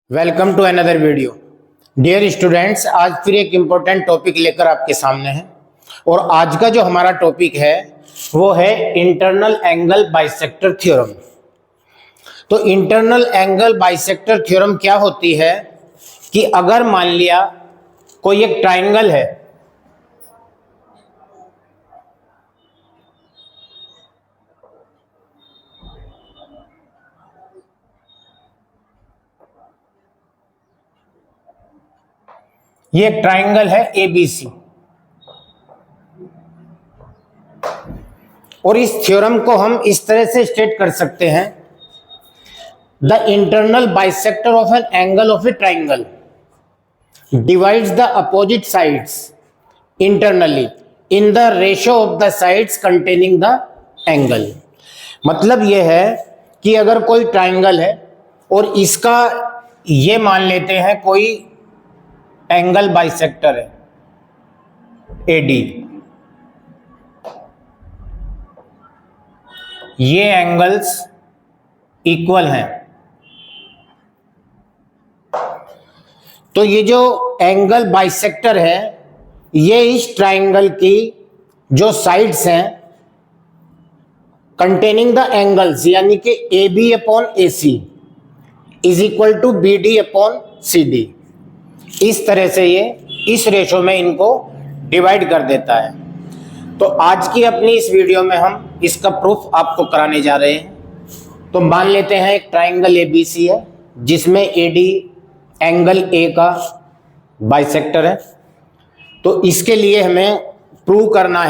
Welcome to another video. Dear students, आज फिर एक इम्पोर्टेंट टॉपिक लेकर आपके सामने है और आज का जो हमारा टॉपिक है वो है इंटरनल एंगल बाइसेक्टर थ्योरम। तो इंटरनल एंगल बाइसेक्टर थ्योरम क्या होती है कि अगर मान लिया कोई एक ट्राइंगल है, ये एक ट्राइंगल है एबीसी, और इस थ्योरम को हम इस तरह से स्टेट कर सकते हैं, the internal bisector of an angle of A triangle divides the opposite sides internally in the ratio of the sides containing the angle. मतलब यह है कि अगर कोई ट्राइंगल है और इसका ये मान लेते हैं कोई एंगल बाइसेक्टर है एडी, ये एंगल्स इक्वल हैं, तो ये जो एंगल बाइसेक्टर है ये इस ट्राइंगल की जो साइड्स हैं कंटेनिंग द एंगल्स यानी कि A B upon A C is equal to B D upon C D, इस तरह से ये इस रेशो में इनको डिवाइड कर देता है। तो आज की अपनी इस वीडियो में हम इसका प्रूफ आपको कराने जा रहे हैं। तो मान लेते हैं एक ट्राइंगल एबीसी है जिसमें एडी एंगल ए का बाइसेक्टर है। तो इसके लिए हमें प्रूव करना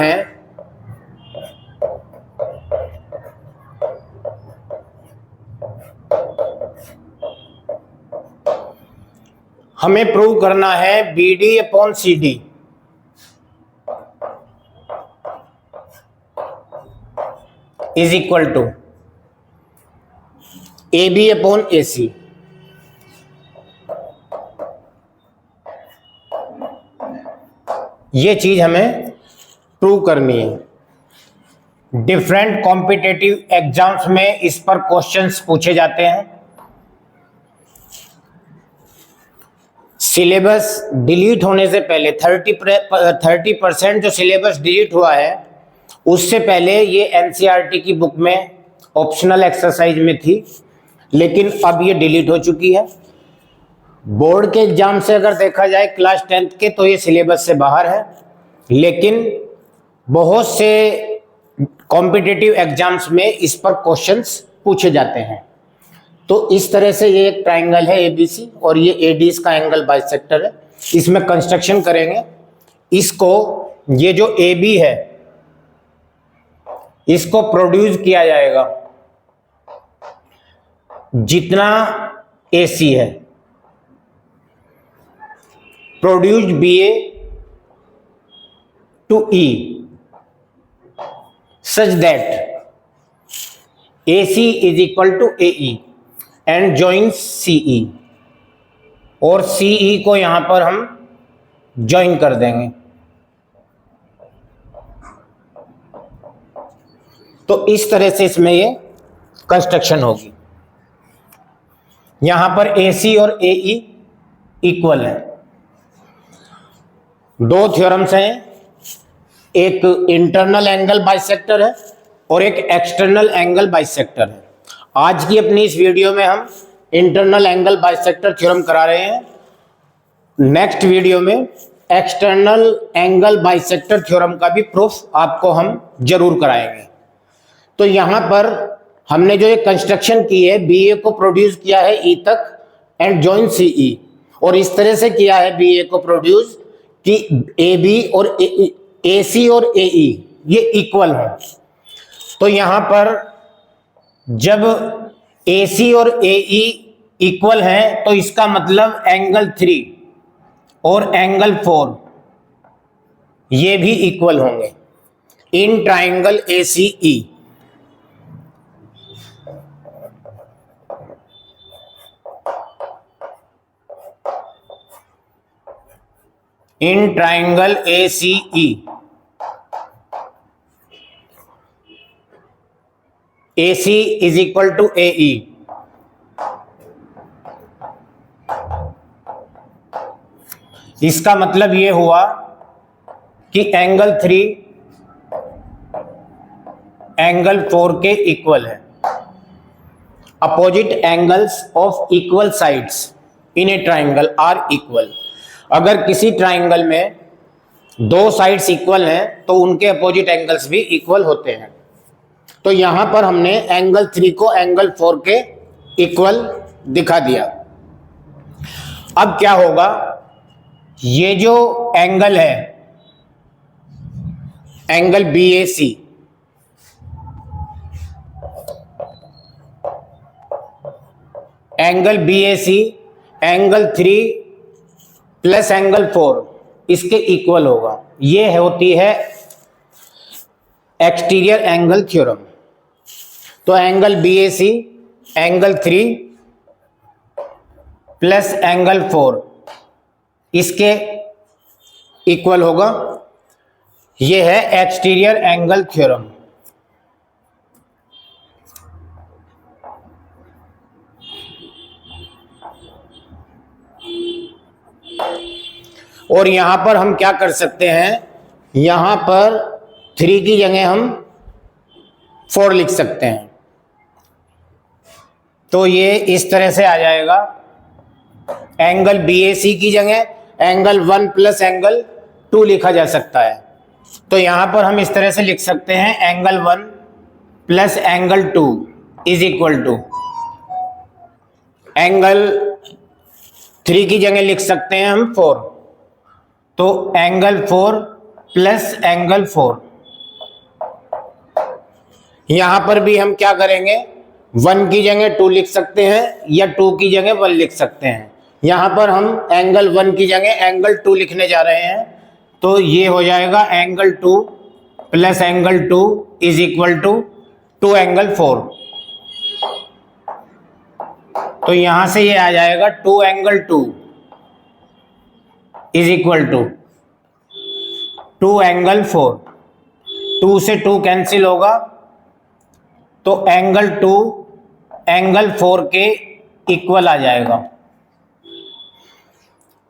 है B D upon C D is equal to A B upon A C. ये चीज हमें प्रूव करनी है। डिफरेंट कॉम्पिटिटिव एग्जाम्स में इस पर क्वेश्चंस पूछे जाते हैं। सिलेबस डिलीट होने से पहले 30% जो सिलेबस डिलीट हुआ है उससे पहले ये एनसीईआरटी की बुक में ऑप्शनल एक्सरसाइज में थी, लेकिन अब ये डिलीट हो चुकी है। बोर्ड के एग्जाम से अगर देखा जाए क्लास 10th के तो ये सिलेबस से बाहर है, लेकिन बहुत से कॉम्पिटिटिव एग्जाम्स में इस पर क्वेश्चंस पूछे जाते हैं। तो इस तरह से ये एक ट्राइंगल है एबीसी और ये एडी का एंगल बाइसेक्टर है। इसमें कंस्ट्रक्शन करेंगे। इसको ये जो एबी है इसको प्रोड्यूस किया जाएगा जितना एसी है, produced BA to E such that AC is equal to AE and join CE, और CE को यहां पर हम ज्वाइन कर देंगे। तो इस तरह से इसमें ये कंस्ट्रक्शन होगी। यहां पर AC और AE इक्वल है। दो थ्योरम्स हैं, एक इंटरनल एंगल बाइसेक्टर है और एक एक्सटर्नल एंगल बाइसेक्टर है। आज की अपनी इस वीडियो में हम इंटरनल एंगल बाइसेक्टर थ्योरम करा रहे हैं। नेक्स्ट वीडियो में एक्सटर्नल एंगल बाइसेक्टर थ्योरम का भी प्रूफ आपको हम जरूर कराएंगे। तो यहां पर हमने जो एक कंस्ट्रक्शन की है, बीए को प्रोड्यूस किया है ई तक एंड जॉइन सीई, और इस तरह से किया है बीए को प्रोड्यूस कि एबी और एसी और एई ये इक्वल है। तो यहां पर जब AC और AE इक्वल हैं तो इसका मतलब एंगल 3 और एंगल 4 ये भी इक्वल होंगे in triangle ACE। In triangle ACE AC is equal to AE इसका मतलब ये हुआ कि एंगल 3 एंगल 4 के इक्वल है। Opposite angles of equal sides in a triangle are equal. अगर किसी ट्राइंगल में दो साइड्स इक्वल हैं तो उनके अपोजिट एंगल्स भी इक्वल होते हैं। तो यहां पर हमने एंगल 3 को एंगल 4 के इक्वल दिखा दिया। अब क्या होगा, ये जो एंगल है angle BAC, angle BAC angle 3 plus angle 4 इसके इक्वल होगा। ये होती है एक्सटीरियर एंगल थ्योरम। तो angle BAC angle 3 plus angle 4 इसके इक्वल होगा। ये है एक्सटीरियर एंगल थ्योरम। और यहां पर हम क्या कर सकते हैं, यहां पर 3 की जगह हम 4 लिख सकते हैं। तो ये इस तरह से आ जाएगा, एंगल BAC की जगह एंगल 1 प्लस एंगल 2 लिखा जा सकता है। तो यहां पर हम इस तरह से लिख सकते हैं, angle 1 plus angle 2 is equal to, angle 3 की जगह लिख सकते हैं हम 4, तो एंगल 4 प्लस एंगल 4। यहां पर भी हम क्या करेंगे, 1 की जगह 2 लिख सकते हैं या 2 की जगह 1 लिख सकते हैं। यहां पर हम एंगल 1 की जगह एंगल 2 लिखने जा रहे हैं। तो ये हो जाएगा angle 2 plus angle 2 is equal to 2 angle 4। तो यहां से ये आ जाएगा 2 angle 2 is equal to 2 angle 4। 2 से 2 कैंसिल होगा, तो एंगल 2 एंगल 4 के इक्वल आ जाएगा।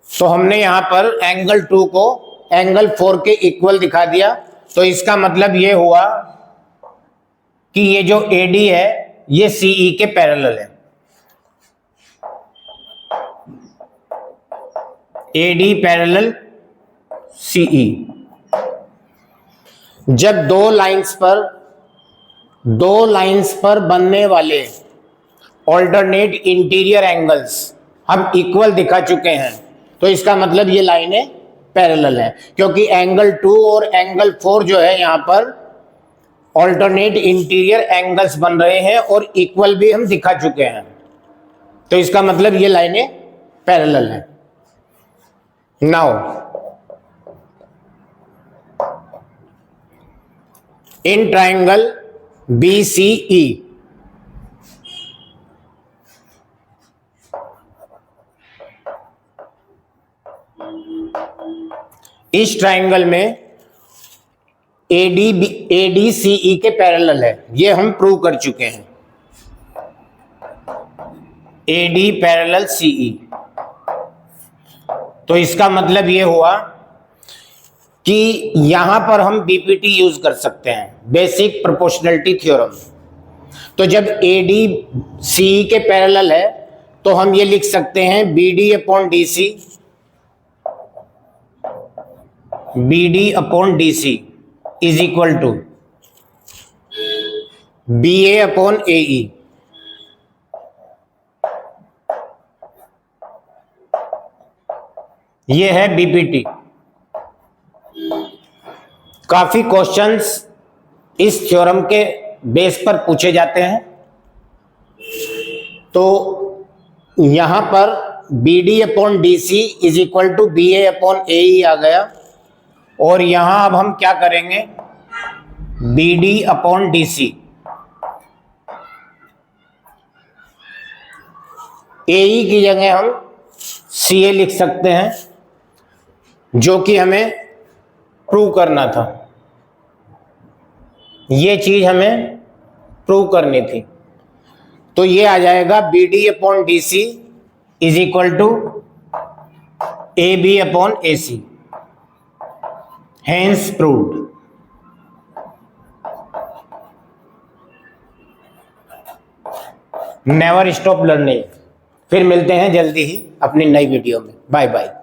तो हमने यहां पर एंगल 2 को एंगल 4 के इक्वल दिखा दिया। तो इसका मतलब ये हुआ कि ये जो AD है ये CE के पैरेलल है। AD parallel CE। जब दो लाइंस पर बनने वाले ऑल्टरनेट इंटीरियर एंगल्स हम इक्वल दिखा चुके हैं, तो इसका मतलब ये लाइनें पैरेलल है, क्योंकि एंगल 2 और एंगल 4 जो है यहां पर ऑल्टरनेट इंटीरियर एंगल्स बन रहे हैं और इक्वल भी हम दिखा चुके हैं। तो इसका मतलब ये लाइनें पैरेलल हैं। नाउ इन ट्राइंगल BCE, इस ट्राइंगल में ADCE के पैरेलल है, ये हम प्रूव कर चुके हैं। AD parallel CE। तो इसका मतलब ये हुआ कि यहां पर हम BPT यूज कर सकते हैं, बेसिक प्रोपोर्शनलिटी थ्योरम। तो जब ADCE के पैरेलल है तो हम ये लिख सकते हैं BD upon DC is equal to BA upon AE। ये है BPT। काफी क्वेश्चंस इस थ्योरम के बेस पर पूछे जाते हैं। तो यहां पर BD upon DC is equal to BA upon AE आ गया। और यहां अब हम क्या करेंगे, BD अपॉन DC, AE की जगह हम CA लिख सकते हैं, जो कि हमें प्रूव करना था। ये चीज हमें प्रूव करनी थी। तो ये आ जाएगा BD upon DC is equal to A B upon A C, hence proved. Never stop learning. फिर मिलते हैं जल्दी ही अपनी नई वीडियो में। Bye bye.